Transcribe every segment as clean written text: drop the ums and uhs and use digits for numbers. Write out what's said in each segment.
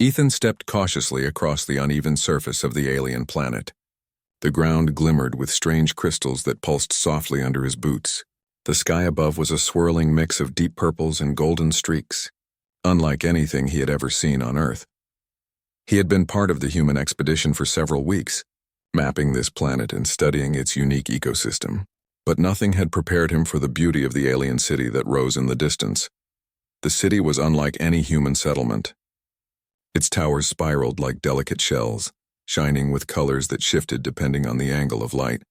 Ethan stepped cautiously across the uneven surface of the alien planet. The ground glimmered with strange crystals that pulsed softly under his boots. The sky above was a swirling mix of deep purples and golden streaks, unlike anything he had ever seen on Earth. He had been part of the human expedition for several weeks, mapping this planet and studying its unique ecosystem, but nothing had prepared him for the beauty of the alien city that rose in the distance. The city was unlike any human settlement. Its towers spiraled like delicate shells, shining with colors that shifted depending on the angle of light.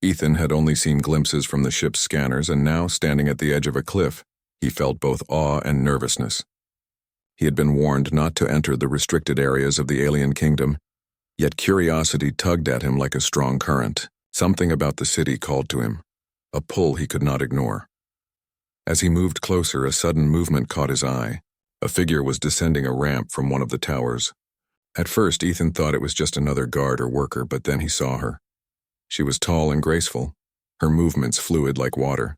Ethan had only seen glimpses from the ship's scanners, and now, standing at the edge of a cliff, he felt both awe and nervousness. He had been warned not to enter the restricted areas of the alien kingdom, yet curiosity tugged at him like a strong current. Something about the city called to him, a pull he could not ignore. As he moved closer, a sudden movement caught his eye. A figure was descending a ramp from one of the towers. At first, Ethan thought it was just another guard or worker, but then he saw her. She was tall and graceful, her movements fluid like water.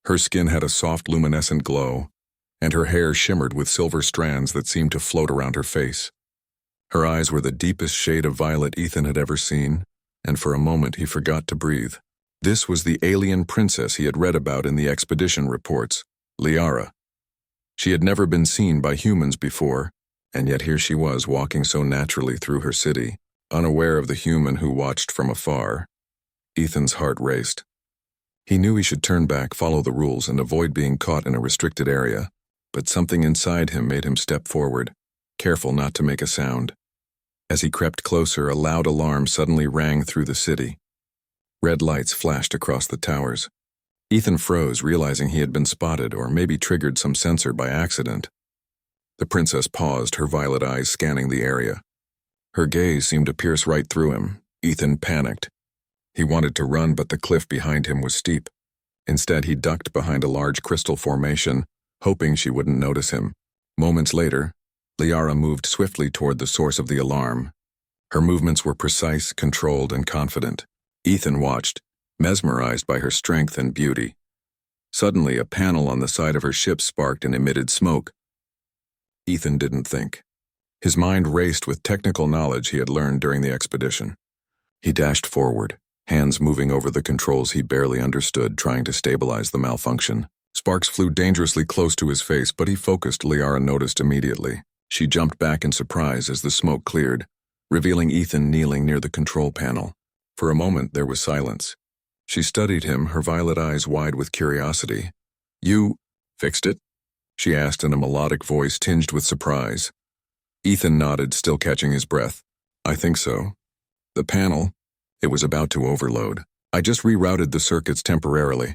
Her skin had a soft luminescent glow, and her hair shimmered with silver strands that seemed to float around her face. Her eyes were the deepest shade of violet Ethan had ever seen, and for a moment he forgot to breathe. This was the alien princess he had read about in the expedition reports, Liara. She had never been seen by humans before, and yet here she was walking so naturally through her city, unaware of the human who watched from afar. Ethan's heart raced. He knew he should turn back, follow the rules, and avoid being caught in a restricted area, but something inside him made him step forward, careful not to make a sound. As he crept closer, a loud alarm suddenly rang through the city. Red lights flashed across the towers. Ethan froze, realizing he had been spotted or maybe triggered some sensor by accident. The princess paused, her violet eyes scanning the area. Her gaze seemed to pierce right through him. Ethan panicked. He wanted to run, but the cliff behind him was steep. Instead, he ducked behind a large crystal formation, hoping she wouldn't notice him. Moments later, Liara moved swiftly toward the source of the alarm. Her movements were precise, controlled, and confident. Ethan watched, mesmerized by her strength and beauty. Suddenly, a panel on the side of her ship sparked and emitted smoke. Ethan didn't think. His mind raced with technical knowledge he had learned during the expedition. He dashed forward, hands moving over the controls he barely understood, trying to stabilize the malfunction. Sparks flew dangerously close to his face, but he focused. Liara noticed immediately. She jumped back in surprise as the smoke cleared, revealing Ethan kneeling near the control panel. For a moment, there was silence. She studied him, her violet eyes wide with curiosity. "You fixed it?" she asked in a melodic voice tinged with surprise. Ethan nodded, still catching his breath. "I think so. The panel, it was about to overload. I just rerouted the circuits temporarily."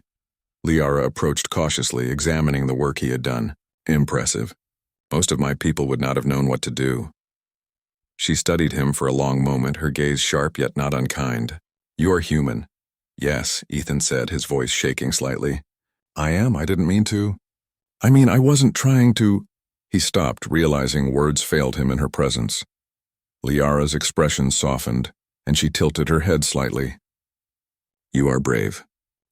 Liara approached cautiously, examining the work he had done. "Impressive. Most of my people would not have known what to do." She studied him for a long moment, her gaze sharp yet not unkind. "You're human." "Yes," Ethan said, his voice shaking slightly. "I am. I didn't mean to. I wasn't trying to—" He stopped, realizing words failed him in her presence. Liara's expression softened, and she tilted her head slightly. "You are brave.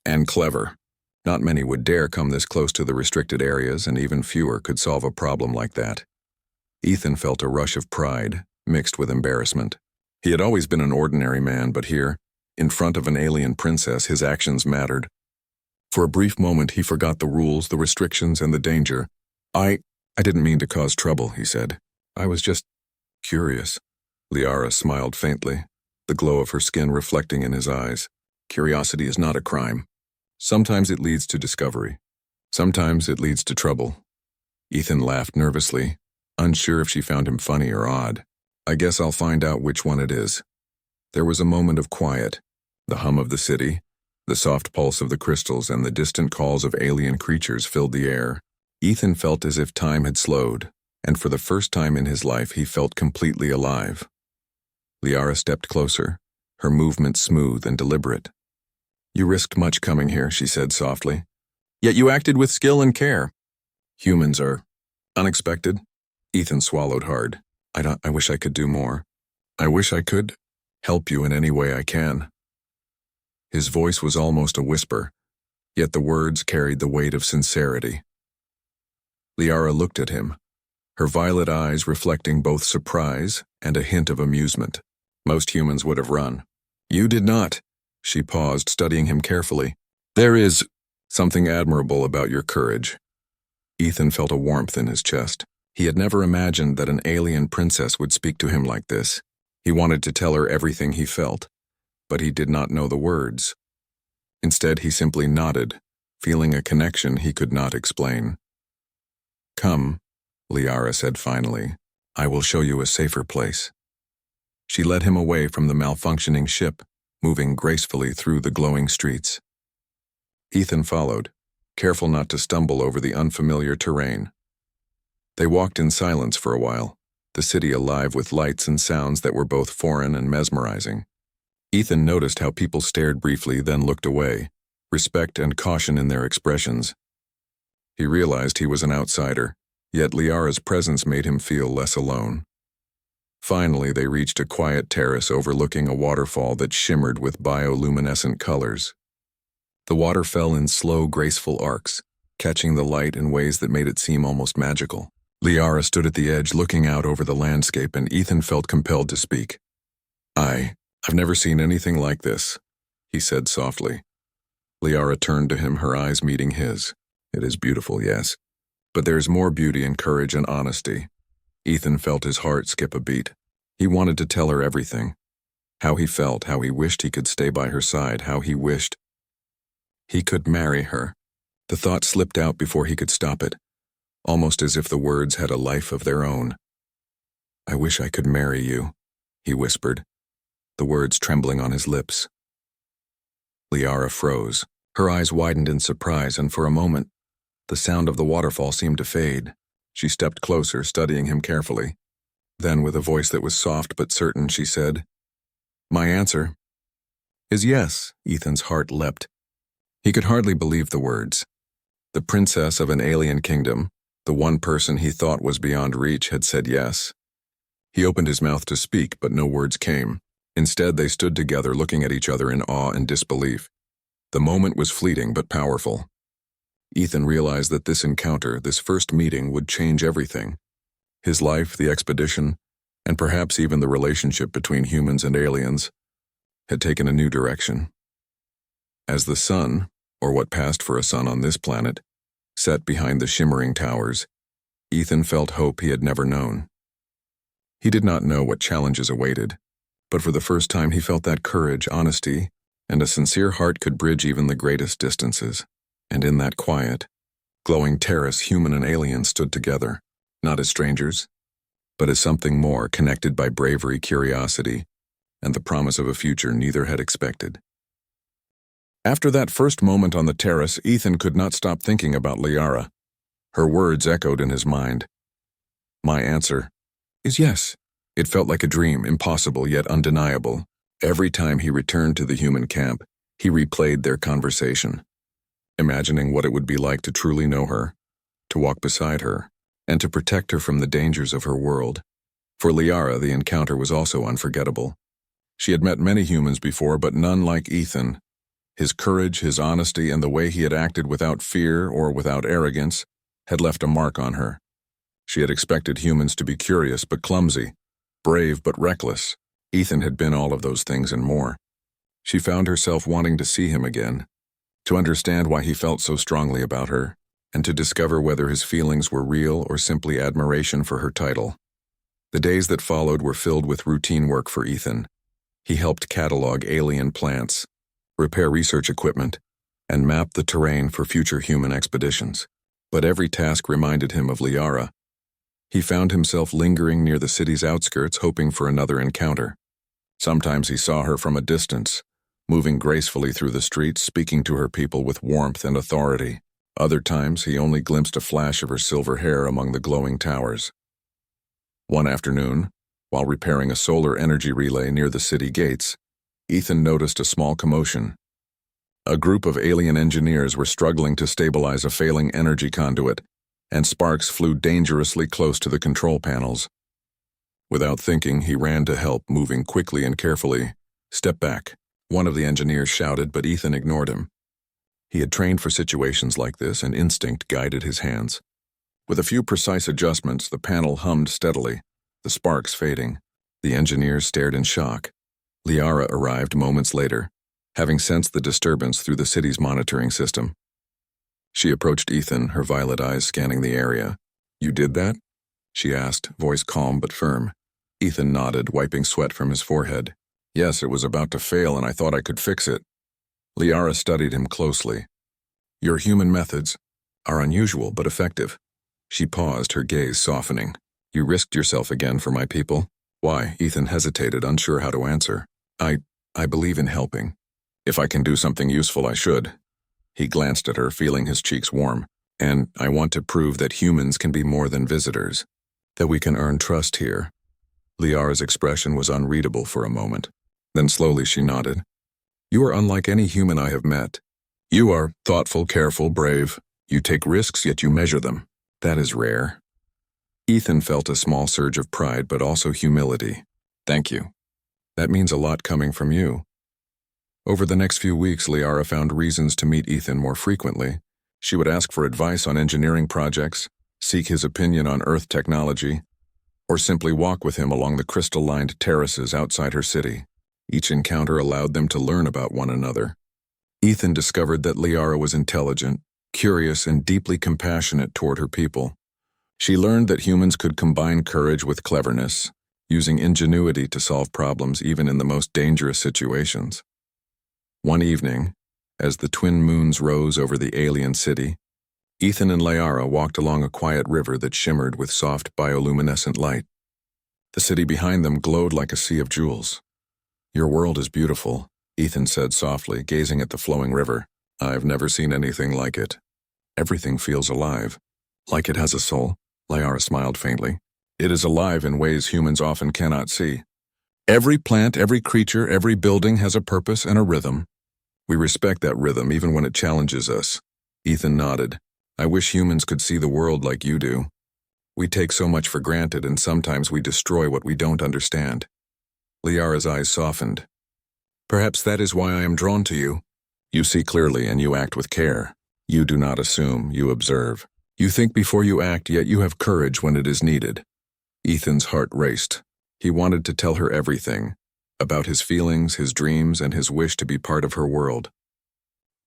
And clever. Not many would dare come this close to the restricted areas, and even fewer could solve a problem like that." Ethan felt a rush of pride, mixed with embarrassment. He had always been an ordinary man, but here, in front of an alien princess, his actions mattered. For a brief moment, he forgot the rules, the restrictions, and the danger. I didn't mean to cause trouble," he said. "I was just curious." Liara smiled faintly, the glow of her skin reflecting in his eyes. "Curiosity is not a crime. Sometimes it leads to discovery. Sometimes it leads to trouble." Ethan laughed nervously, unsure if she found him funny or odd. "I guess I'll find out which one it is." There was a moment of quiet. The hum of the city, the soft pulse of the crystals, and the distant calls of alien creatures filled the air. Ethan felt as if time had slowed, and for the first time in his life he felt completely alive. Liara stepped closer, her movements smooth and deliberate. "You risked much coming here," she said softly. "Yet you acted with skill and care." "Humans are unexpected." Ethan swallowed hard. I wish I could do more. I wish I could help you in any way I can." His voice was almost a whisper, yet the words carried the weight of sincerity. Liara looked at him, her violet eyes reflecting both surprise and a hint of amusement. Most humans would have run. "You did not." She paused, studying him carefully. "There is something admirable about your courage." Ethan felt a warmth in his chest. He had never imagined that an alien princess would speak to him like this. He wanted to tell her everything he felt, but he did not know the words. Instead, he simply nodded, feeling a connection he could not explain. "Come," Liara said finally. "I will show you a safer place." She led him away from the malfunctioning ship, moving gracefully through the glowing streets. Ethan followed, careful not to stumble over the unfamiliar terrain. They walked in silence for a while, the city alive with lights and sounds that were both foreign and mesmerizing. Ethan noticed how people stared briefly, then looked away, respect and caution in their expressions. He realized he was an outsider, yet Liara's presence made him feel less alone. Finally, they reached a quiet terrace overlooking a waterfall that shimmered with bioluminescent colors. The water fell in slow, graceful arcs, catching the light in ways that made it seem almost magical. Liara stood at the edge looking out over the landscape, and Ethan felt compelled to speak. I've never seen anything like this," he said softly. Liara turned to him, her eyes meeting his. "It is beautiful, yes, but there's more beauty in courage and honesty." Ethan felt his heart skip a beat. He wanted to tell her everything. How he felt, how he wished he could stay by her side, how he wished he could marry her. The thought slipped out before he could stop it, almost as if the words had a life of their own. "I wish I could marry you," he whispered, the words trembling on his lips. Liara froze. Her eyes widened in surprise, and for a moment, the sound of the waterfall seemed to fade. She stepped closer, studying him carefully. Then, with a voice that was soft but certain, she said, "My answer is yes." Ethan's heart leapt. He could hardly believe the words. The princess of an alien kingdom, the one person he thought was beyond reach, had said yes. He opened his mouth to speak, but no words came. Instead, they stood together, looking at each other in awe and disbelief. The moment was fleeting but powerful. Ethan realized that this encounter, this first meeting, would change everything. His life, the expedition, and perhaps even the relationship between humans and aliens, had taken a new direction. As the sun, or what passed for a sun on this planet, set behind the shimmering towers, Ethan felt hope he had never known. He did not know what challenges awaited, but for the first time he felt that courage, honesty, and a sincere heart could bridge even the greatest distances. And in that quiet, glowing terrace, human and alien stood together, not as strangers, but as something more, connected by bravery, curiosity, and the promise of a future neither had expected. After that first moment on the terrace, Ethan could not stop thinking about Liara. Her words echoed in his mind. "My answer is yes." It felt like a dream, impossible yet undeniable. Every time he returned to the human camp, he replayed their conversation, imagining what it would be like to truly know her, to walk beside her, and to protect her from the dangers of her world. For Liara, the encounter was also unforgettable. She had met many humans before, but none like Ethan. His courage, his honesty, and the way he had acted without fear or without arrogance had left a mark on her. She had expected humans to be curious but clumsy, brave but reckless. Ethan had been all of those things and more. She found herself wanting to see him again, to understand why he felt so strongly about her, and to discover whether his feelings were real or simply admiration for her title. The days that followed were filled with routine work for Ethan. He helped catalog alien plants, repair research equipment, and map the terrain for future human expeditions. But every task reminded him of Liara. He found himself lingering near the city's outskirts, hoping for another encounter. Sometimes he saw her from a distance, moving gracefully through the streets, speaking to her people with warmth and authority. Other times he only glimpsed a flash of her silver hair among the glowing towers. One afternoon, while repairing a solar energy relay near the city gates, Ethan noticed a small commotion. A group of alien engineers were struggling to stabilize a failing energy conduit, and sparks flew dangerously close to the control panels. Without thinking, he ran to help, moving quickly and carefully. "Step back," one of the engineers shouted, but Ethan ignored him. He had trained for situations like this, and instinct guided his hands. With a few precise adjustments, the panel hummed steadily, the sparks fading. The engineers stared in shock. Liara arrived moments later, having sensed the disturbance through the city's monitoring system. She approached Ethan, her violet eyes scanning the area. "You did that?" she asked, voice calm but firm. Ethan nodded, wiping sweat from his forehead. "Yes, it was about to fail and I thought I could fix it." Liara studied him closely. "Your human methods are unusual but effective." She paused, her gaze softening. "You risked yourself again for my people?" "Why?" Ethan hesitated, unsure how to answer. I believe in helping. If I can do something useful, I should." He glanced at her, feeling his cheeks warm. "And I want to prove that humans can be more than visitors. That we can earn trust here." Liara's expression was unreadable for a moment. Then slowly she nodded. "You are unlike any human I have met. You are thoughtful, careful, brave. You take risks, yet you measure them. That is rare." Ethan felt a small surge of pride, but also humility. "Thank you. That means a lot coming from you." Over the next few weeks, Liara found reasons to meet Ethan more frequently. She would ask for advice on engineering projects, seek his opinion on Earth technology, or simply walk with him along the crystal-lined terraces outside her city. Each encounter allowed them to learn about one another. Ethan discovered that Liara was intelligent, curious, and deeply compassionate toward her people. She learned that humans could combine courage with cleverness, using ingenuity to solve problems even in the most dangerous situations. One evening, as the twin moons rose over the alien city, Ethan and Liara walked along a quiet river that shimmered with soft bioluminescent light. The city behind them glowed like a sea of jewels. "Your world is beautiful," Ethan said softly, gazing at the flowing river. "I've never seen anything like it. Everything feels alive." "Like it has a soul?" Liara smiled faintly. "It is alive in ways humans often cannot see. Every plant, every creature, every building has a purpose and a rhythm. We respect that rhythm even when it challenges us." Ethan nodded. "I wish humans could see the world like you do. We take so much for granted and sometimes we destroy what we don't understand." Liara's eyes softened. "Perhaps that is why I am drawn to you. You see clearly and you act with care. You do not assume, you observe. You think before you act, yet you have courage when it is needed." Ethan's heart raced. He wanted to tell her everything, about his feelings, his dreams, and his wish to be part of her world.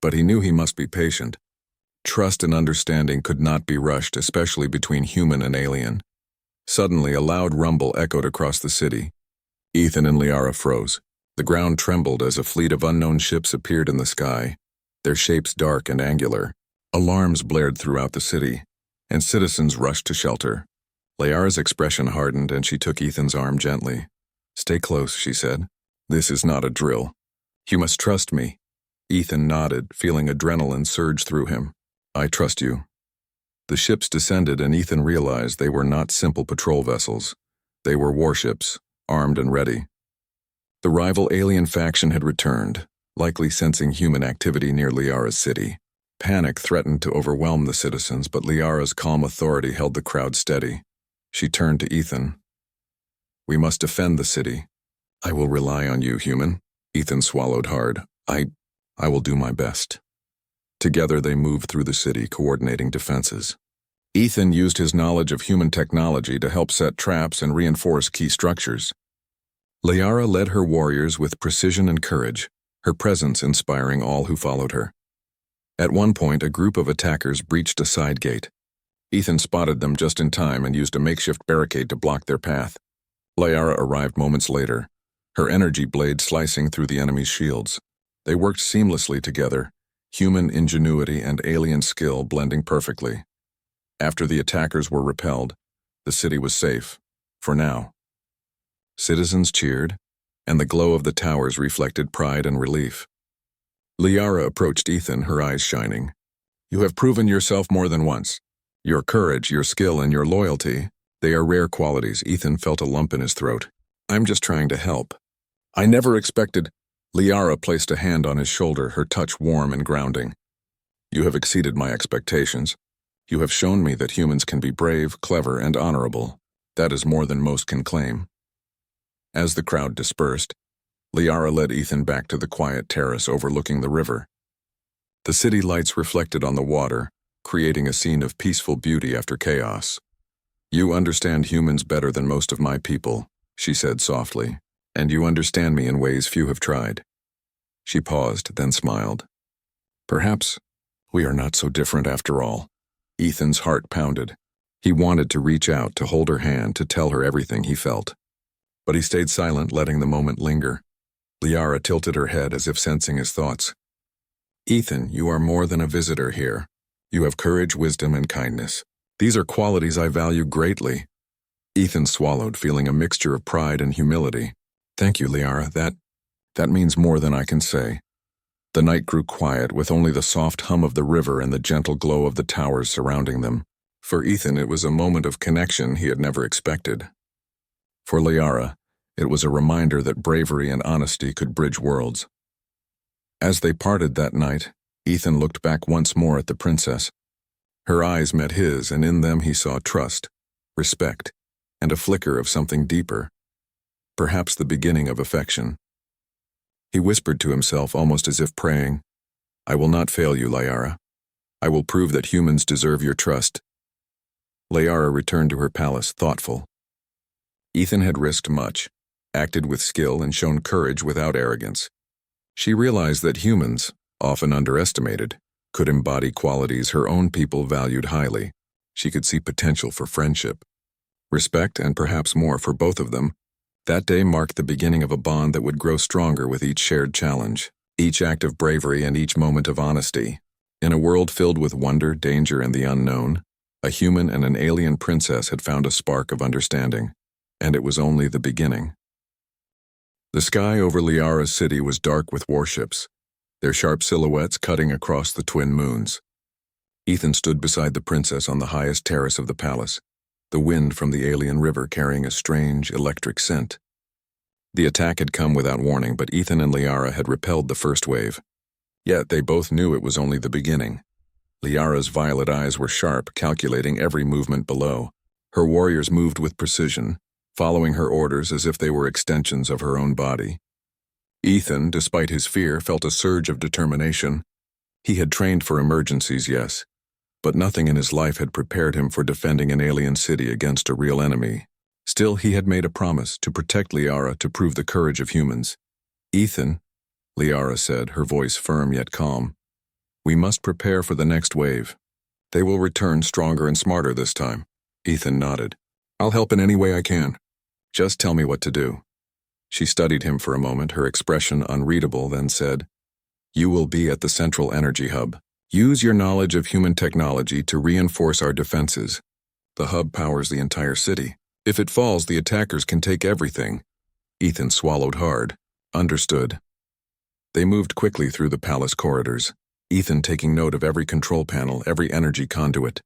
But he knew he must be patient. Trust and understanding could not be rushed, especially between human and alien. Suddenly, a loud rumble echoed across the city. Ethan and Liara froze. The ground trembled as a fleet of unknown ships appeared in the sky, their shapes dark and angular. Alarms blared throughout the city, and citizens rushed to shelter. Liara's expression hardened and she took Ethan's arm gently. "Stay close," she said. "This is not a drill. You must trust me." Ethan nodded, feeling adrenaline surge through him. "I trust you." The ships descended and Ethan realized they were not simple patrol vessels. They were warships, armed and ready. The rival alien faction had returned, likely sensing human activity near Liara's city. Panic threatened to overwhelm the citizens, but Liara's calm authority held the crowd steady. She turned to Ethan. "We must defend the city. I will rely on you, human." Ethan swallowed hard. I will do my best." Together they moved through the city, coordinating defenses. Ethan used his knowledge of human technology to help set traps and reinforce key structures. Liara led her warriors with precision and courage, her presence inspiring all who followed her. At one point, a group of attackers breached a side gate. Ethan spotted them just in time and used a makeshift barricade to block their path. Liara arrived moments later, her energy blade slicing through the enemy's shields. They worked seamlessly together, human ingenuity and alien skill blending perfectly. After the attackers were repelled, the city was safe, for now. Citizens cheered, and the glow of the towers reflected pride and relief. Liara approached Ethan, her eyes shining. "You have proven yourself more than once. Your courage, your skill, and your loyalty, they are rare qualities." Ethan felt a lump in his throat. "I'm just trying to help." "I never expected—" Liara placed a hand on his shoulder, her touch warm and grounding. "You have exceeded my expectations. You have shown me that humans can be brave, clever, and honorable. That is more than most can claim." As the crowd dispersed, Liara led Ethan back to the quiet terrace overlooking the river. The city lights reflected on the water, creating a scene of peaceful beauty after chaos. "You understand humans better than most of my people," she said softly, "and you understand me in ways few have tried." She paused, then smiled. "Perhaps we are not so different after all." Ethan's heart pounded. He wanted to reach out, to hold her hand, to tell her everything he felt. But he stayed silent, letting the moment linger. Liara tilted her head as if sensing his thoughts. "Ethan, you are more than a visitor here. You have courage, wisdom, and kindness. These are qualities I value greatly." Ethan swallowed, feeling a mixture of pride and humility. "Thank you, Liara. That means more than I can say." The night grew quiet, with only the soft hum of the river and the gentle glow of the towers surrounding them. For Ethan, it was a moment of connection he had never expected. For Liara, it was a reminder that bravery and honesty could bridge worlds. As they parted that night, Ethan looked back once more at the princess. Her eyes met his, and in them he saw trust, respect, and a flicker of something deeper, perhaps the beginning of affection. He whispered to himself, almost as if praying, "I will not fail you, Liara. I will prove that humans deserve your trust." Liara returned to her palace, thoughtful. Ethan had risked much, acted with skill, and shown courage without arrogance. She realized that humans, often underestimated, could embody qualities her own people valued highly. She could see potential for friendship, respect, and perhaps more for both of them. That day marked the beginning of a bond that would grow stronger with each shared challenge, each act of bravery, and each moment of honesty. In a world filled with wonder, danger, and the unknown, a human and an alien princess had found a spark of understanding, and it was only the beginning. The sky over Liara's city was dark with warships, their sharp silhouettes cutting across the twin moons. Ethan stood beside the princess on the highest terrace of the palace, the wind from the alien river carrying a strange, electric scent. The attack had come without warning, but Ethan and Liara had repelled the first wave. Yet they both knew it was only the beginning. Liara's violet eyes were sharp, calculating every movement below. Her warriors moved with precision, following her orders as if they were extensions of her own body. Ethan, despite his fear, felt a surge of determination. He had trained for emergencies, yes, but nothing in his life had prepared him for defending an alien city against a real enemy. Still, he had made a promise to protect Liara, to prove the courage of humans. "Ethan," Liara said, her voice firm yet calm, "we must prepare for the next wave. They will return stronger and smarter this time." Ethan nodded. "I'll help in any way I can. Just tell me what to do." She studied him for a moment, her expression unreadable, then said, "You will be at the central energy hub. Use your knowledge of human technology to reinforce our defenses. The hub powers the entire city. If it falls, the attackers can take everything." Ethan swallowed hard. "Understood." They moved quickly through the palace corridors, Ethan taking note of every control panel, every energy conduit.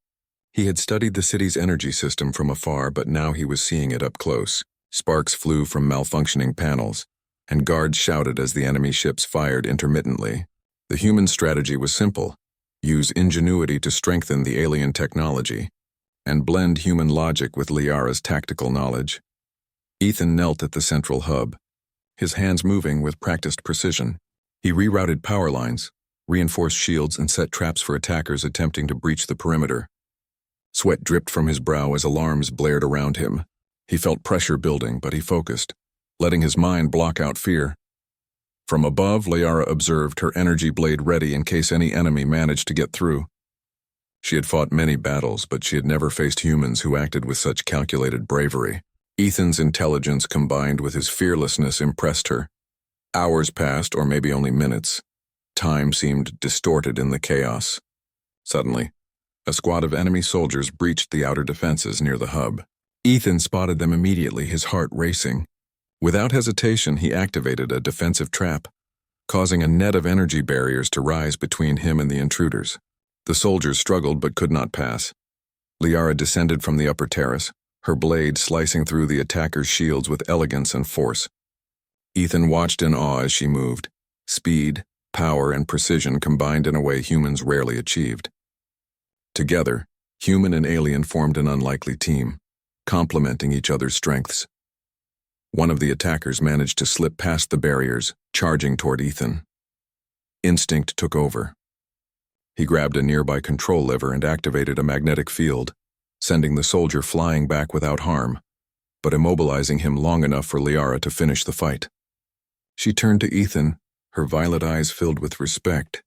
He had studied the city's energy system from afar, but now he was seeing it up close. Sparks flew from malfunctioning panels, and guards shouted as the enemy ships fired intermittently. The human strategy was simple: use ingenuity to strengthen the alien technology, and blend human logic with Liara's tactical knowledge. Ethan knelt at the central hub, his hands moving with practiced precision. He rerouted power lines, reinforced shields, and set traps for attackers attempting to breach the perimeter. Sweat dripped from his brow as alarms blared around him. He felt pressure building, but he focused, letting his mind block out fear. From above, Liara observed, her energy blade ready in case any enemy managed to get through. She had fought many battles, but she had never faced humans who acted with such calculated bravery. Ethan's intelligence combined with his fearlessness impressed her. Hours passed, or maybe only minutes. Time seemed distorted in the chaos. Suddenly, a squad of enemy soldiers breached the outer defenses near the hub. Ethan spotted them immediately, his heart racing. Without hesitation, he activated a defensive trap, causing a net of energy barriers to rise between him and the intruders. The soldiers struggled but could not pass. Liara descended from the upper terrace, her blade slicing through the attackers' shields with elegance and force. Ethan watched in awe as she moved. Speed, power, and precision combined in a way humans rarely achieved. Together, human and alien formed an unlikely team, complementing each other's strengths. One of the attackers managed to slip past the barriers, charging toward Ethan. Instinct took over. He grabbed a nearby control lever and activated a magnetic field, sending the soldier flying back without harm, but immobilizing him long enough for Liara to finish the fight. She turned to Ethan, her violet eyes filled with respect.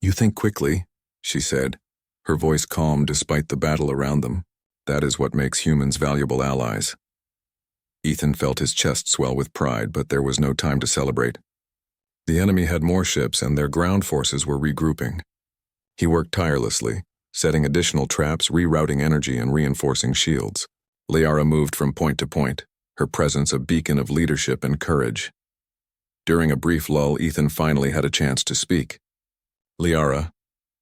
"You think quickly," she said, her voice calm despite the battle around them. "That is what makes humans valuable allies." Ethan felt his chest swell with pride, but there was no time to celebrate. The enemy had more ships and their ground forces were regrouping. He worked tirelessly, setting additional traps, rerouting energy, and reinforcing shields. Liara moved from point to point, her presence a beacon of leadership and courage. During a brief lull, Ethan finally had a chance to speak. "Liara,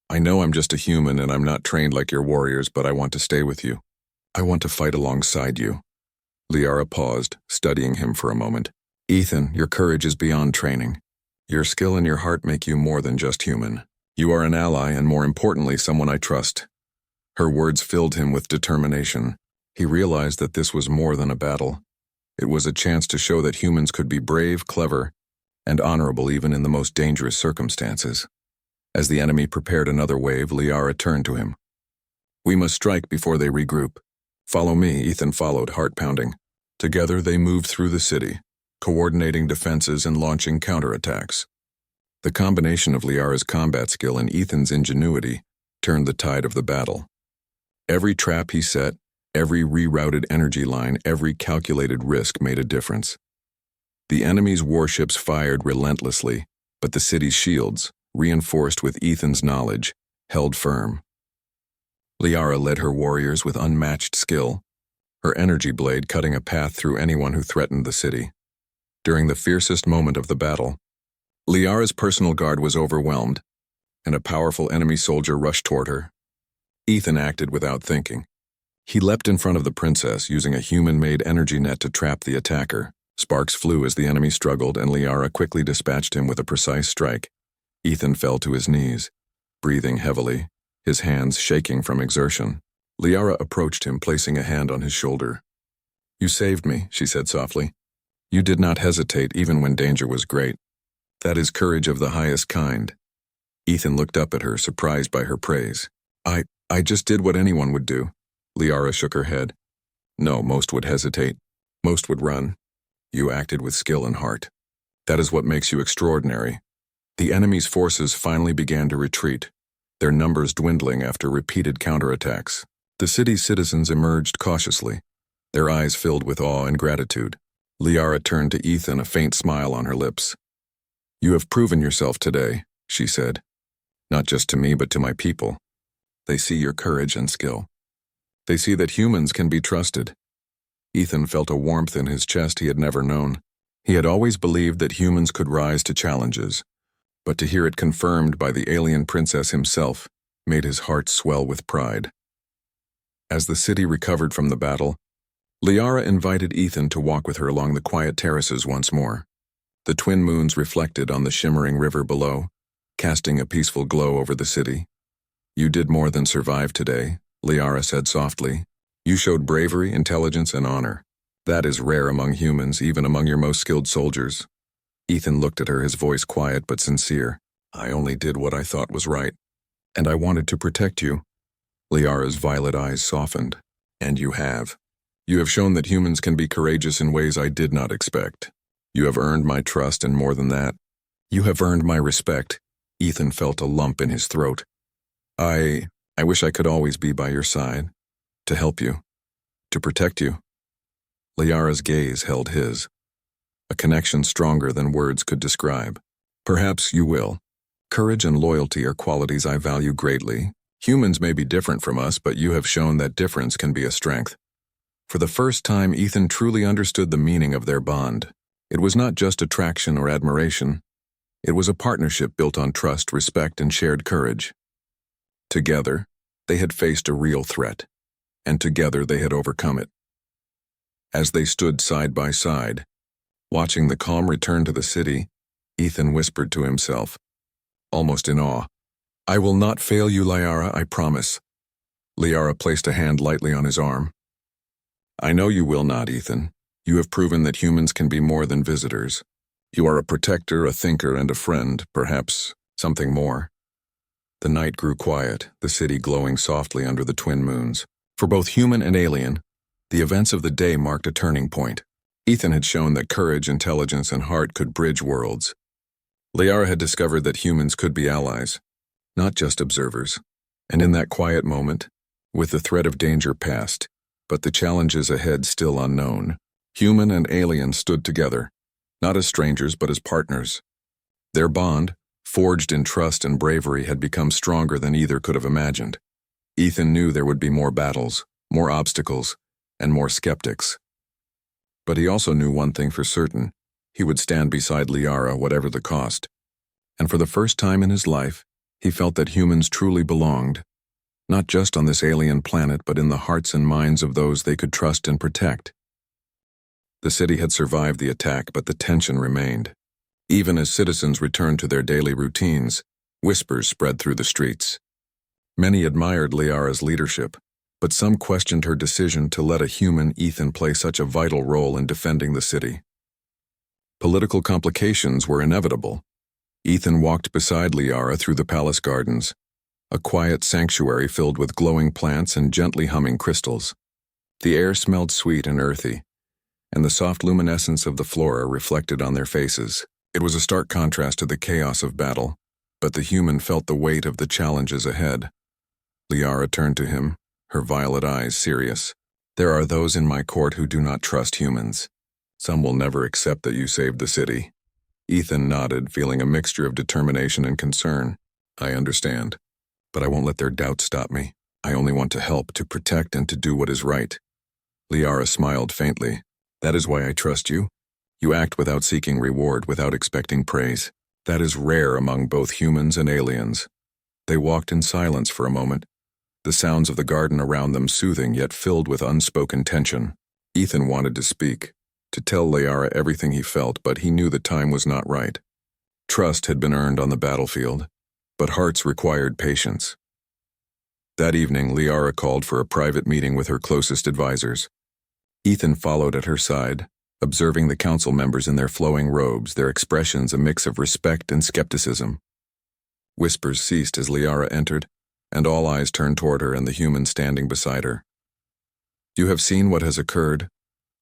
I know I'm just a human and I'm not trained like your warriors, but I want to stay with you. I want to fight alongside you." Liara paused, studying him for a moment. "Ethan, your courage is beyond training. Your skill and your heart make you more than just human. You are an ally and, more importantly, someone I trust." Her words filled him with determination. He realized that this was more than a battle. It was a chance to show that humans could be brave, clever, and honorable even in the most dangerous circumstances. As the enemy prepared another wave, Liara turned to him. "We must strike before they regroup. Follow me," Ethan followed, heart pounding. Together they moved through the city, coordinating defenses and launching counterattacks. The combination of Liara's combat skill and Ethan's ingenuity turned the tide of the battle. Every trap he set, every rerouted energy line, every calculated risk made a difference. The enemy's warships fired relentlessly, but the city's shields, reinforced with Ethan's knowledge, held firm. Liara led her warriors with unmatched skill, her energy blade cutting a path through anyone who threatened the city. During the fiercest moment of the battle, Liara's personal guard was overwhelmed, and a powerful enemy soldier rushed toward her. Ethan acted without thinking. He leapt in front of the princess, using a human-made energy net to trap the attacker. Sparks flew as the enemy struggled, and Liara quickly dispatched him with a precise strike. Ethan fell to his knees, breathing heavily, his hands shaking from exertion. Liara approached him, placing a hand on his shoulder. "You saved me," she said softly. "You did not hesitate even when danger was great. That is courage of the highest kind." Ethan looked up at her, surprised by her praise. I just did what anyone would do." Liara shook her head. "No, most would hesitate. Most would run. You acted with skill and heart. That is what makes you extraordinary." The enemy's forces finally began to retreat, their numbers dwindling after repeated counterattacks. The city's citizens emerged cautiously, their eyes filled with awe and gratitude. Liara turned to Ethan, a faint smile on her lips. "You have proven yourself today," she said. "Not just to me, but to my people. They see your courage and skill. They see that humans can be trusted." Ethan felt a warmth in his chest he had never known. He had always believed that humans could rise to challenges, but to hear it confirmed by the alien princess himself made his heart swell with pride. As the city recovered from the battle, Liara invited Ethan to walk with her along the quiet terraces once more. The twin moons reflected on the shimmering river below, casting a peaceful glow over the city. "You did more than survive today," Liara said softly. "You showed bravery, intelligence, and honor. That is rare among humans, even among your most skilled soldiers." Ethan looked at her, his voice quiet but sincere. "I only did what I thought was right. And I wanted to protect you." Liara's violet eyes softened. "And you have. You have shown that humans can be courageous in ways I did not expect. You have earned my trust, and more than that, you have earned my respect." Ethan felt a lump in his throat. I wish I could always be by your side, to help you, to protect you." Liara's gaze held his, a connection stronger than words could describe. "Perhaps you will. Courage and loyalty are qualities I value greatly. Humans may be different from us, but you have shown that difference can be a strength." For the first time, Ethan truly understood the meaning of their bond. It was not just attraction or admiration. It was a partnership built on trust, respect, and shared courage. Together, they had faced a real threat, and together they had overcome it. As they stood side by side, watching the calm return to the city, Ethan whispered to himself, almost in awe, "I will not fail you, Liara, I promise." Liara placed a hand lightly on his arm. "I know you will not, Ethan. You have proven that humans can be more than visitors. You are a protector, a thinker, and a friend, perhaps something more." The night grew quiet, the city glowing softly under the twin moons. For both human and alien, the events of the day marked a turning point. Ethan had shown that courage, intelligence, and heart could bridge worlds. Liara had discovered that humans could be allies, not just observers. And in that quiet moment, with the threat of danger past, but the challenges ahead still unknown, human and alien stood together, not as strangers but as partners. Their bond, forged in trust and bravery, had become stronger than either could have imagined. Ethan knew there would be more battles, more obstacles, and more skeptics. But he also knew one thing for certain: he would stand beside Liara whatever the cost. And for the first time in his life, he felt that humans truly belonged, not just on this alien planet but in the hearts and minds of those they could trust and protect. The city had survived the attack, but the tension remained. Even as citizens returned to their daily routines, whispers spread through the streets. Many admired Liara's leadership, but some questioned her decision to let a human, Ethan, play such a vital role in defending the city. Political complications were inevitable. Ethan walked beside Liara through the palace gardens, a quiet sanctuary filled with glowing plants and gently humming crystals. The air smelled sweet and earthy, and the soft luminescence of the flora reflected on their faces. It was a stark contrast to the chaos of battle, but the human felt the weight of the challenges ahead. Liara turned to him, her violet eyes serious. "There are those in my court who do not trust humans. Some will never accept that you saved the city." Ethan nodded, feeling a mixture of determination and concern. "I understand, but I won't let their doubts stop me. I only want to help, to protect, and to do what is right." Liara smiled faintly. "That is why I trust you. You act without seeking reward, without expecting praise. That is rare among both humans and aliens." They walked in silence for a moment, the sounds of the garden around them soothing yet filled with unspoken tension. Ethan wanted to speak, to tell Liara everything he felt, but he knew the time was not right. Trust had been earned on the battlefield, but hearts required patience. That evening, Liara called for a private meeting with her closest advisors. Ethan followed at her side, observing the council members in their flowing robes, their expressions a mix of respect and skepticism. Whispers ceased as Liara entered, and all eyes turned toward her and the human standing beside her. "You have seen what has occurred,"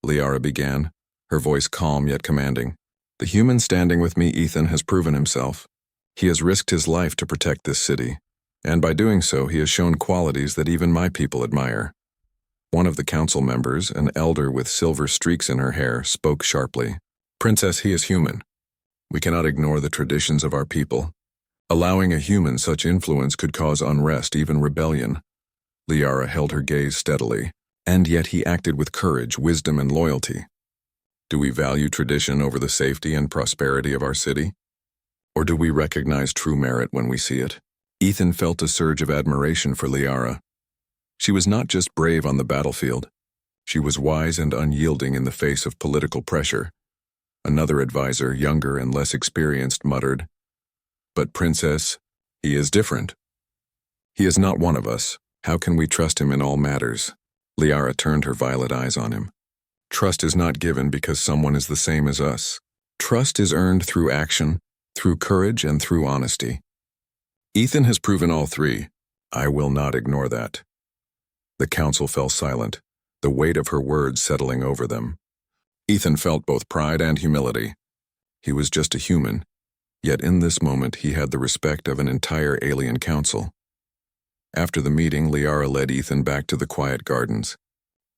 Liara began, her voice calm yet commanding. "The human standing with me, Ethan, has proven himself. He has risked his life to protect this city, and by doing so he has shown qualities that even my people admire." One of the council members, an elder with silver streaks in her hair, spoke sharply. "Princess, he is human. We cannot ignore the traditions of our people. Allowing a human such influence could cause unrest, even rebellion." Liara held her gaze steadily. "And yet he acted with courage, wisdom, and loyalty. Do we value tradition over the safety and prosperity of our city? Or do we recognize true merit when we see it?" Ethan felt a surge of admiration for Liara. She was not just brave on the battlefield. She was wise and unyielding in the face of political pressure. Another advisor, younger and less experienced, muttered, "But Princess, he is different. He is not one of us. How can we trust him in all matters?" Liara turned her violet eyes on him. "Trust is not given because someone is the same as us. Trust is earned through action, through courage, and through honesty. Ethan has proven all three. I will not ignore that." The council fell silent, the weight of her words settling over them. Ethan felt both pride and humility. He was just a human, yet in this moment he had the respect of an entire alien council. After the meeting, Liara led Ethan back to the quiet gardens.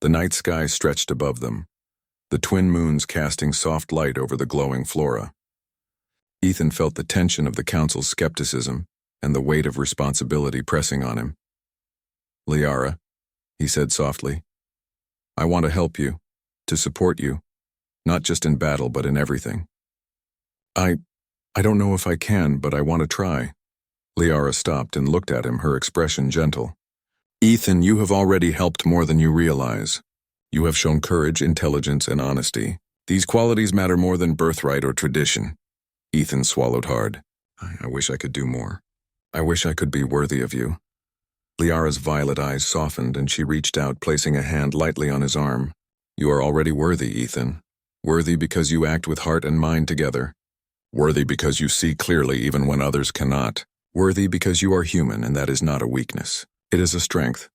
The night sky stretched above them, the twin moons casting soft light over the glowing flora. Ethan felt the tension of the council's skepticism and the weight of responsibility pressing on him. "Liara," he said softly, "I want to help you, to support you, not just in battle but in everything. I don't know if I can, but I want to try." Liara stopped and looked at him, her expression gentle. "Ethan, you have already helped more than you realize. You have shown courage, intelligence, and honesty. These qualities matter more than birthright or tradition." Ethan swallowed hard. I wish I could do more. I wish I could be worthy of you." Liara's violet eyes softened and she reached out, placing a hand lightly on his arm. "You are already worthy, Ethan. Worthy because you act with heart and mind together. Worthy because you see clearly even when others cannot." Worthy because you are human, and that is not a weakness. It is a strength.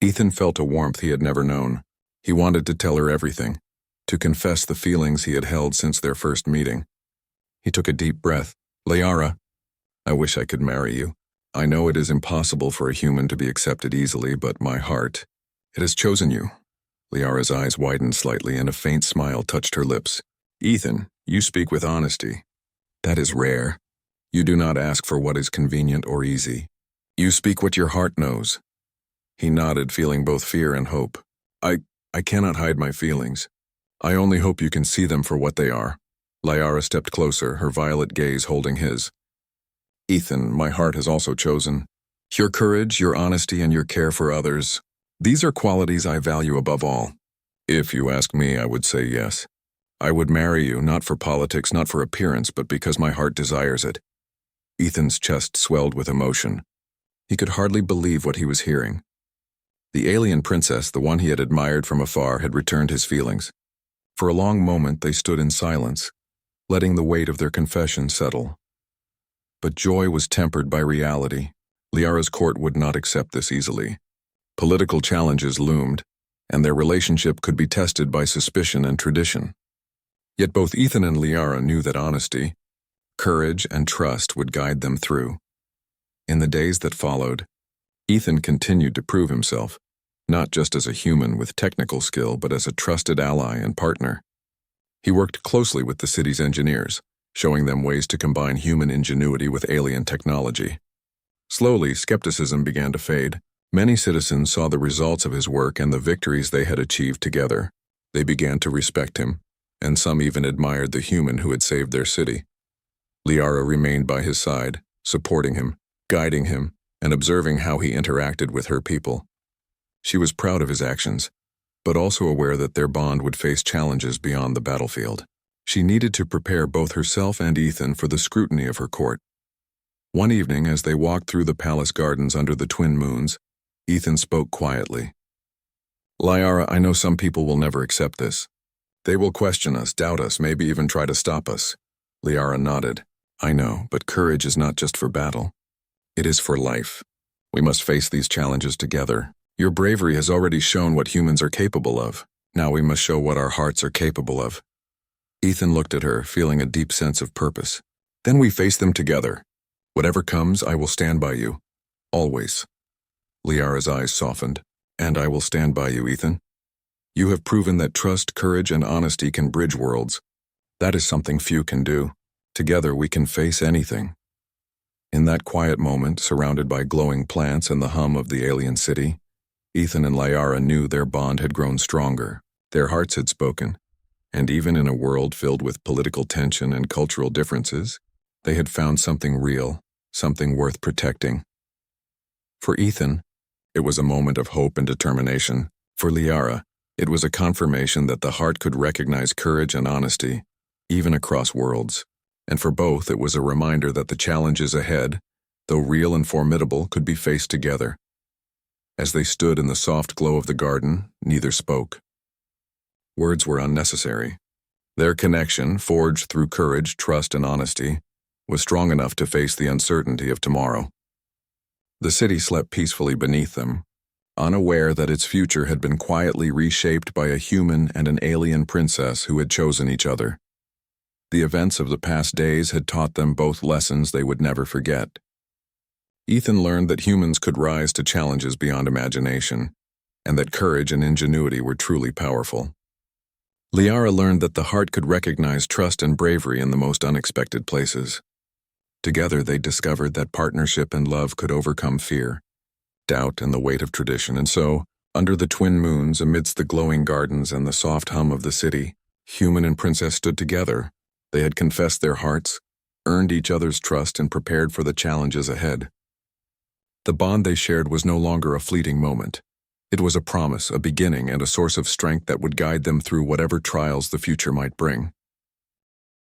Ethan felt a warmth he had never known. He wanted to tell her everything, to confess the feelings he had held since their first meeting. He took a deep breath. Liara, I wish I could marry you. I know it is impossible for a human to be accepted easily, but my heart, it has chosen you. Liara's eyes widened slightly and a faint smile touched her lips. Ethan, you speak with honesty. That is rare. You do not ask for what is convenient or easy. You speak what your heart knows. He nodded, feeling both fear and hope. I cannot hide my feelings. I only hope you can see them for what they are. Liara stepped closer, her violet gaze holding his. Ethan, my heart has also chosen. Your courage, your honesty, and your care for others. These are qualities I value above all. If you ask me, I would say yes. I would marry you, not for politics, not for appearance, but because my heart desires it. Ethan's chest swelled with emotion. He could hardly believe what he was hearing. The alien princess, the one he had admired from afar, had returned his feelings. For a long moment they stood in silence, letting the weight of their confession settle. But joy was tempered by reality. Liara's court would not accept this easily. Political challenges loomed, and their relationship could be tested by suspicion and tradition. Yet both Ethan and Liara knew that honesty, courage, and trust would guide them through. In the days that followed, Ethan continued to prove himself, not just as a human with technical skill, but as a trusted ally and partner. He worked closely with the city's engineers, showing them ways to combine human ingenuity with alien technology. Slowly, skepticism began to fade. Many citizens saw the results of his work and the victories they had achieved together. They began to respect him, and some even admired the human who had saved their city. Liara remained by his side, supporting him, guiding him, and observing how he interacted with her people. She was proud of his actions, but also aware that their bond would face challenges beyond the battlefield. She needed to prepare both herself and Ethan for the scrutiny of her court. One evening, as they walked through the palace gardens under the twin moons, Ethan spoke quietly. Liara, I know some people will never accept this. They will question us, doubt us, maybe even try to stop us. Liara nodded. I know, but courage is not just for battle. It is for life. We must face these challenges together. Your bravery has already shown what humans are capable of. Now we must show what our hearts are capable of. Ethan looked at her, feeling a deep sense of purpose. Then we face them together. Whatever comes, I will stand by you. Always. Liara's eyes softened. And I will stand by you, Ethan. You have proven that trust, courage, and honesty can bridge worlds. That is something few can do. Together we can face anything. In that quiet moment, surrounded by glowing plants and the hum of the alien city, Ethan and Liara knew their bond had grown stronger. Their hearts had spoken, and even in a world filled with political tension and cultural differences, they had found something real, something worth protecting. For Ethan, it was a moment of hope and determination. For Liara, it was a confirmation that the heart could recognize courage and honesty, even across worlds. And for both, it was a reminder that the challenges ahead, though real and formidable, could be faced together. As they stood in the soft glow of the garden, neither spoke. Words were unnecessary. Their connection, forged through courage, trust, and honesty, was strong enough to face the uncertainty of tomorrow. The city slept peacefully beneath them, unaware that its future had been quietly reshaped by a human and an alien princess who had chosen each other. The events of the past days had taught them both lessons they would never forget. Ethan learned that humans could rise to challenges beyond imagination, and that courage and ingenuity were truly powerful. Liara learned that the heart could recognize trust and bravery in the most unexpected places. Together they discovered that partnership and love could overcome fear, doubt, and the weight of tradition, and so, under the twin moons, amidst the glowing gardens and the soft hum of the city, human and princess stood together. They had confessed their hearts, earned each other's trust, and prepared for the challenges ahead. The bond they shared was no longer a fleeting moment. It was a promise, a beginning, and a source of strength that would guide them through whatever trials the future might bring.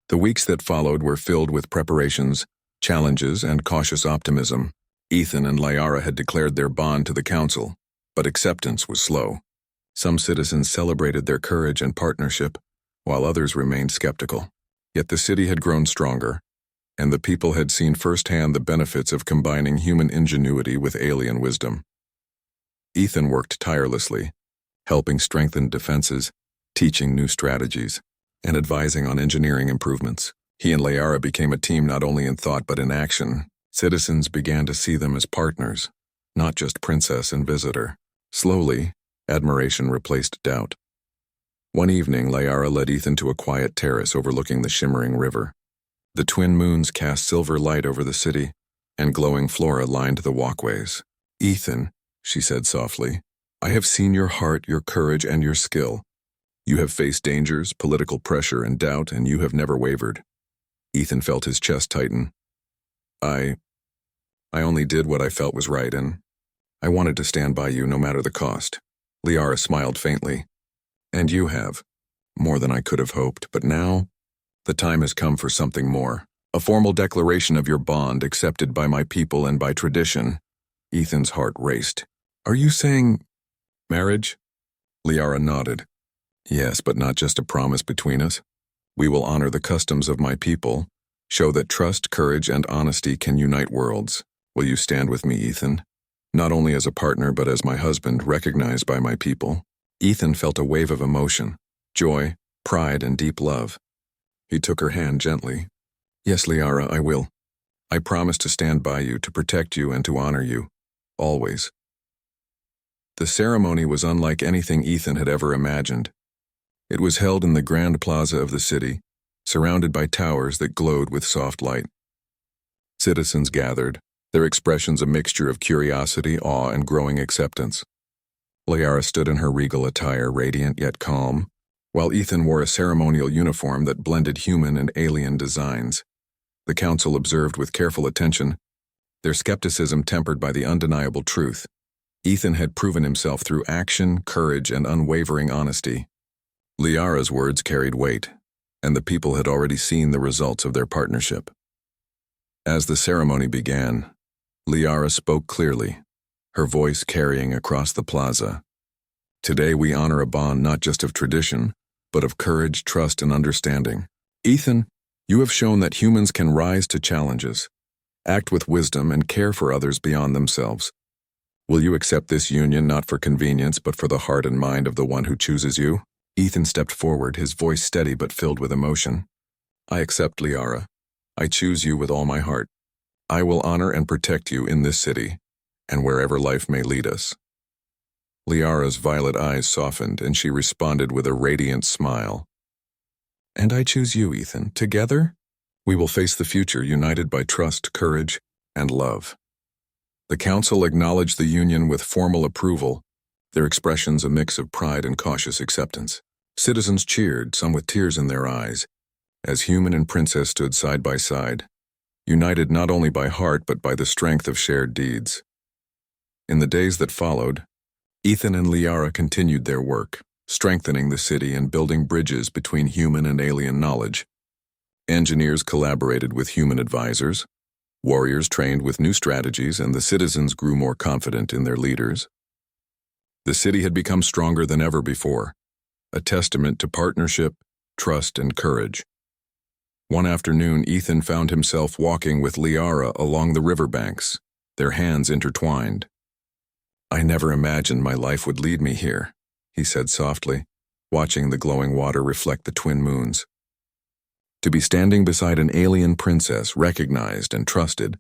The weeks that followed were filled with preparations, challenges, and cautious optimism. Ethan and Liara had declared their bond to the council, but acceptance was slow. Some citizens celebrated their courage and partnership, while others remained skeptical. Yet the city had grown stronger. and the people had seen firsthand the benefits of combining human ingenuity with alien wisdom. Ethan worked tirelessly, helping strengthen defenses, teaching new strategies, and advising on engineering improvements. He and Liara became a team not only in thought but in action. Citizens began to see them as partners, not just princess and visitor. Slowly, admiration replaced doubt. One evening, Liara led Ethan to a quiet terrace overlooking the shimmering river. The twin moons cast silver light over the city, and glowing flora lined the walkways. "Ethan," she said softly, "I have seen your heart, your courage, and your skill. You have faced dangers, political pressure, and doubt, and you have never wavered." Ethan felt his chest tighten. I only did what I felt was right, and I wanted to stand by you no matter the cost." Liara smiled faintly. "And you have. More than I could have hoped, but now, the time has come for something more. A formal declaration of your bond accepted by my people and by tradition." Ethan's heart raced. "Are you saying marriage?" Liara nodded. "Yes, but not just a promise between us. We will honor the customs of my people, show that trust, courage, and honesty can unite worlds. Will you stand with me, Ethan? Not only as a partner, but as my husband, recognized by my people." Ethan felt a wave of emotion, joy, pride, and deep love. He took her hand gently. "Yes, Liara, I will. I promise to stand by you, to protect you, and to honor you. Always." The ceremony was unlike anything Ethan had ever imagined. It was held in the grand plaza of the city, surrounded by towers that glowed with soft light. Citizens gathered, their expressions a mixture of curiosity, awe, and growing acceptance. Liara stood in her regal attire, radiant yet calm, while Ethan wore a ceremonial uniform that blended human and alien designs. The council observed with careful attention, their skepticism tempered by the undeniable truth. Ethan had proven himself through action, courage, and unwavering honesty. Liara's words carried weight, and the people had already seen the results of their partnership. As the ceremony began, Liara spoke clearly, her voice carrying across the plaza. "Today we honor a bond not just of tradition, but of courage, trust, and understanding. Ethan, you have shown that humans can rise to challenges, act with wisdom, and care for others beyond themselves. Will you accept this union not for convenience, but for the heart and mind of the one who chooses you?" Ethan stepped forward, his voice steady but filled with emotion. "I accept, Liara. I choose you with all my heart. I will honor and protect you in this city, and wherever life may lead us." Liara's violet eyes softened, and she responded with a radiant smile. "And I choose you, Ethan. Together, we will face the future united by trust, courage, and love." The council acknowledged the union with formal approval, their expressions a mix of pride and cautious acceptance. Citizens cheered, some with tears in their eyes, as human and princess stood side by side, united not only by heart but by the strength of shared deeds. In the days that followed, Ethan and Liara continued their work, strengthening the city and building bridges between human and alien knowledge. Engineers collaborated with human advisors, warriors trained with new strategies, and the citizens grew more confident in their leaders. The city had become stronger than ever before, a testament to partnership, trust, and courage. One afternoon, Ethan found himself walking with Liara along the riverbanks, their hands intertwined. "I never imagined my life would lead me here," he said softly, watching the glowing water reflect the twin moons. "To be standing beside an alien princess, recognized and trusted.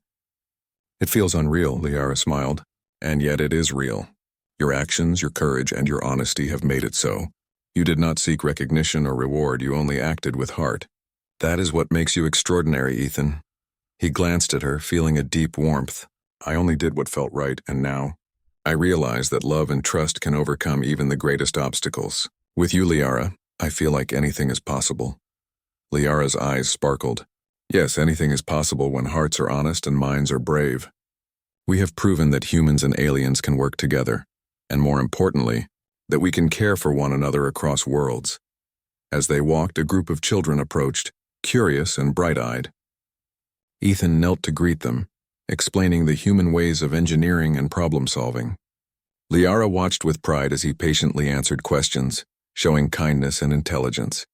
It feels unreal," Liara smiled, "and yet it is real. Your actions, your courage, and your honesty have made it so. You did not seek recognition or reward, you only acted with heart. That is what makes you extraordinary, Ethan." He glanced at her, feeling a deep warmth. "I only did what felt right, and now I realize that love and trust can overcome even the greatest obstacles. With you, Liara, I feel like anything is possible." Liara's eyes sparkled. "Yes, anything is possible when hearts are honest and minds are brave. We have proven that humans and aliens can work together, and more importantly, that we can care for one another across worlds." As they walked, a group of children approached, curious and bright-eyed. Ethan knelt to greet them, explaining the human ways of engineering and problem-solving. Liara watched with pride as he patiently answered questions, showing kindness and intelligence.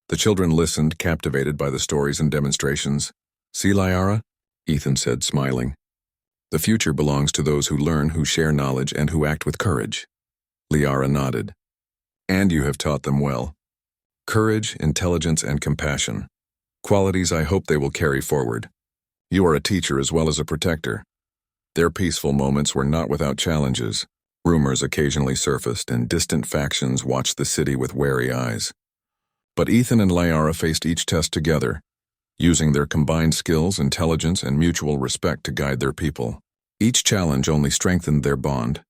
The children listened, captivated by the stories and demonstrations, See, Liara? Ethan said, smiling. The future belongs to those who learn, who share knowledge, and who act with courage. Liara nodded. And you have taught them well. Courage, intelligence, and compassion. Qualities I hope they will carry forward. You are a teacher as well as a protector. Their peaceful moments were not without challenges. Rumors occasionally surfaced, and distant factions watched the city with wary eyes. But Ethan and Liara faced each test together, using their combined skills, intelligence, and mutual respect to guide their people. Each challenge only strengthened their bond,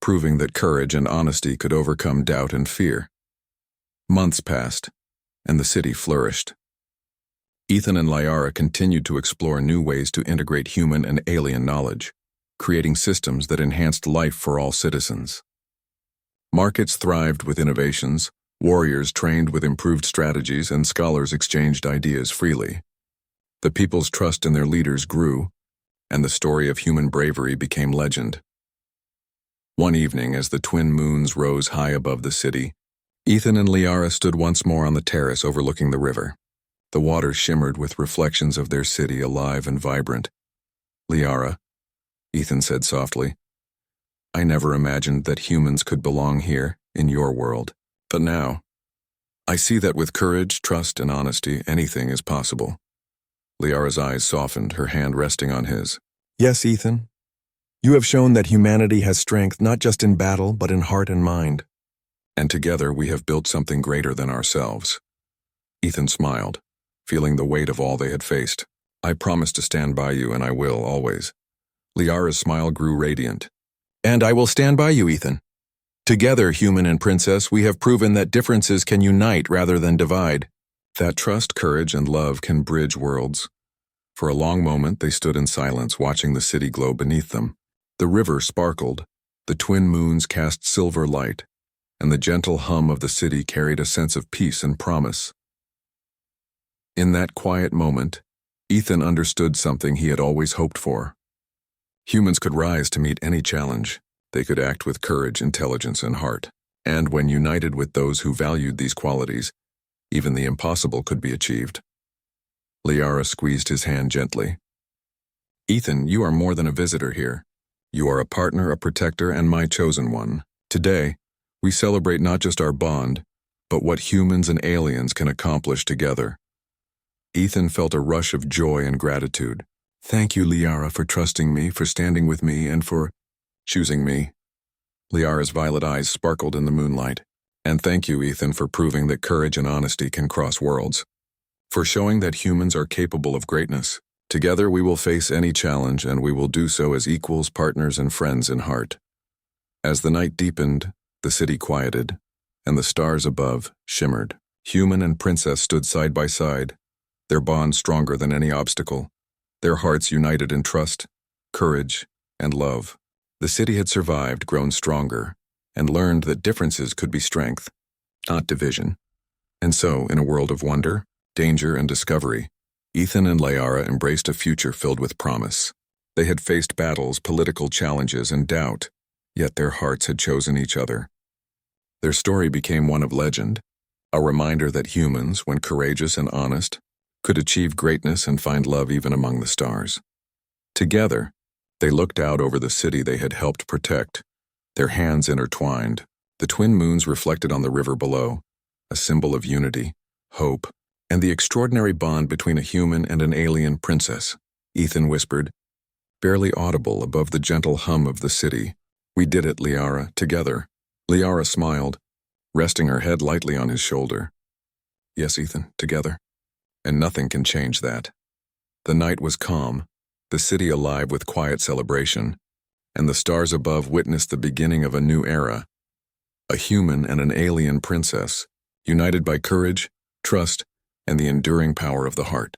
proving that courage and honesty could overcome doubt and fear. Months passed, and the city flourished. Ethan and Liara continued to explore new ways to integrate human and alien knowledge, creating systems that enhanced life for all citizens. Markets thrived with innovations, warriors trained with improved strategies, and scholars exchanged ideas freely. The people's trust in their leaders grew, and the story of human bravery became legend. One evening, as the twin moons rose high above the city, Ethan and Liara stood once more on the terrace overlooking the river. The water shimmered with reflections of their city, alive and vibrant. Liara, Ethan said softly, I never imagined that humans could belong here, in your world. But now, I see that with courage, trust, and honesty, anything is possible. Liara's eyes softened, her hand resting on his. Yes, Ethan. You have shown that humanity has strength not just in battle, but in heart and mind. And together we have built something greater than ourselves. Ethan smiled, feeling the weight of all they had faced. I promise to stand by you, and I will, always. Liara's smile grew radiant. And I will stand by you, Ethan. Together, human and princess, we have proven that differences can unite rather than divide. That trust, courage, and love can bridge worlds. For a long moment, they stood in silence, watching the city glow beneath them. The river sparkled, the twin moons cast silver light, and the gentle hum of the city carried a sense of peace and promise. In that quiet moment, Ethan understood something he had always hoped for. Humans could rise to meet any challenge. They could act with courage, intelligence, and heart. And when united with those who valued these qualities, even the impossible could be achieved. Liara squeezed his hand gently. Ethan, you are more than a visitor here. You are a partner, a protector, and my chosen one. Today, we celebrate not just our bond, but what humans and aliens can accomplish together. Ethan felt a rush of joy and gratitude. Thank you, Liara, for trusting me, for standing with me, and for choosing me. Liara's violet eyes sparkled in the moonlight. And thank you, Ethan, for proving that courage and honesty can cross worlds. For showing that humans are capable of greatness. Together we will face any challenge, and we will do so as equals, partners, and friends in heart. As the night deepened, the city quieted, and the stars above shimmered. Human and princess stood side by side, their bond stronger than any obstacle, their hearts united in trust, courage, and love. The city had survived, grown stronger, and learned that differences could be strength, not division. And so, in a world of wonder, danger, and discovery, Ethan and Liara embraced a future filled with promise. They had faced battles, political challenges, and doubt, yet their hearts had chosen each other. Their story became one of legend, a reminder that humans, when courageous and honest, could achieve greatness and find love even among the stars. Together, they looked out over the city they had helped protect, their hands intertwined. The twin moons reflected on the river below, a symbol of unity, hope, and the extraordinary bond between a human and an alien princess. Ethan whispered, barely audible above the gentle hum of the city. We did it, Liara, together. Liara smiled, resting her head lightly on his shoulder. Yes, Ethan, together. And nothing can change that. The night was calm, the city alive with quiet celebration, and the stars above witnessed the beginning of a new era. A human and an alien princess, united by courage, trust, and the enduring power of the heart.